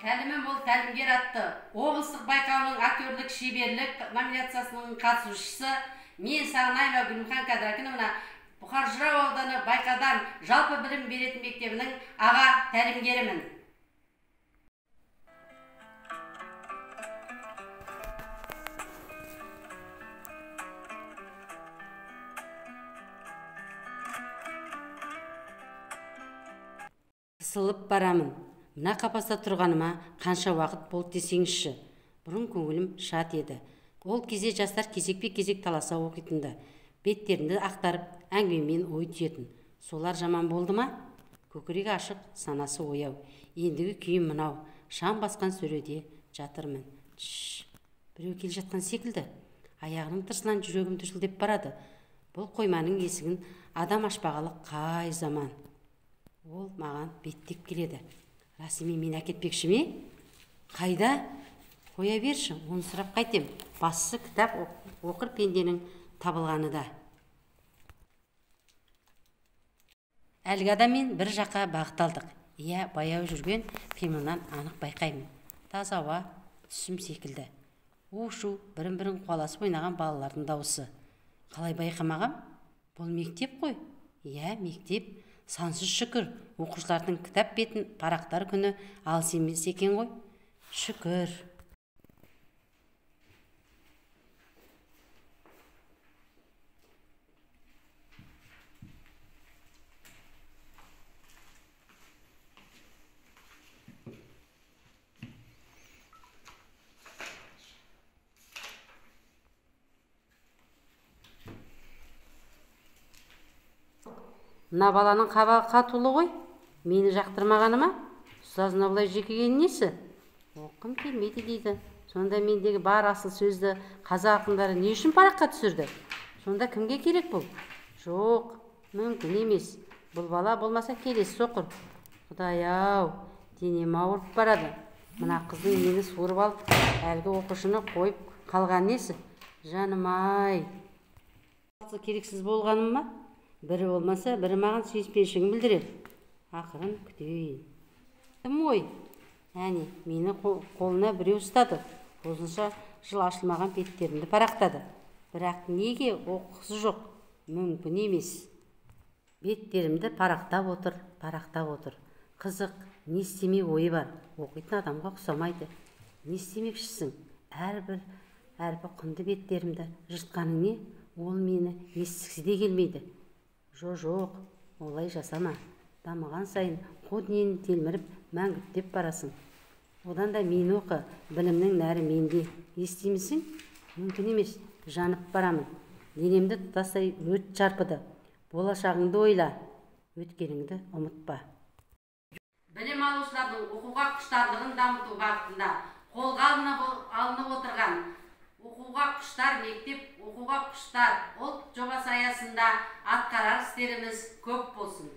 Тәлімім бол тәлімгер атты облыстық байқауының актерлік шеберлік номинациясының қатысушысы мен Сағынаева Гүлімхан Қадыракиновна Бұқар Жырау ауданы Байқадан жалпы білім беретін мектебінің аға тәлімгерімін. Қысылып барамын. Мына қапаста тұрғаныма қанша уақыт болды десеңізші. Бұрын көңілім шат еді. Ол кезде жастар кезекпе-кезек таласа оқитынды. Беттерінді ақтарып, әңгімемен ой түйетін. Солар жаман болды ма? Көкірегі ашық, санасы ояу. Ендігі күйім мынау. Шам басқан сөреде жатырмын. Біреу келе жатқан секілді. Аяғының тырсынан жүрегім дүрсілдеп барады. Бұл қойманың есігін адам ашпағалы қай заман. Ол маған беттеп келеді. Расымен мен әкетпекші ме? Қайда? Қоя берші, оны сұрап қайтем. Бастысы кітап оқыр пенденің табылғаны да. Әлгі адаммен бір жаққа бағыт алдық. Иә, баяу жүрген қимылынан анық байқаймын. Таза ауа түсім секілді. У-шу, бірін-бірін қуаласып ойнаған балалардың дауысы. Қалай байқамағам? Бұл мектеп қой. Иә, мектеп. Сансыз шүкір, оқушылардың кітап бетін парақтар күні алыс емес екен ғой. Шүкір. Мына баланың қабағы қатулы ғой. Мені жақтырмағаны ма? Ұстазына бұлай жекеген несі? Оқым келмейді дейді. Сонда мендегі бар асыл сөзді қазақ ақындары не үшін параққа түсірді? Сонда кімге керек бұл? Жоқ, мүмкін емес. Бұл бала болмаса келесі соқыр. Құдай-ау, денем ауырып барады. Мына қыздың мені суырып алып, әлгі оқушыны қойып қалған несі? Жаным-ай. Керексіз болғаным ма? Бірі болмаса, бірі маған сүйіспеншілігін білдірер. Ақырын күтейін. Кім ой? Әне, мені қолына біреу ұстады. Осынша жыл ашылмаған беттерімді парақтады. Бірақ неге оқысы жоқ? Мүмкін емес. Беттерімді парақтап отыр. Қызық, не істемек ойы бар? Оқитын адамға ұқсамайды. Не істемекшісің? Әрбір құнды беттерімді жыртқаның не? Ол мені естігісі де келмейді. Жоқ, олай жасама. Дамыған сайын қу дүниені телміріп, мәңгүрттеп барасың. Одан да мені оқы, білімнің нәрі менде. Естимісің? Мүмкін емес, жанып барамын. Денемді тұтастай өрт чарпыды. Болашағыңды ойла, өткеніңді ұмытпа. Білім алушылардың оқуға құштарлығын дамыту бағытында қолға алынып отырған оқуға құштар мектеп, оқуға құштар ұлт жобасы аясында атқарар істеріміз көп болсын.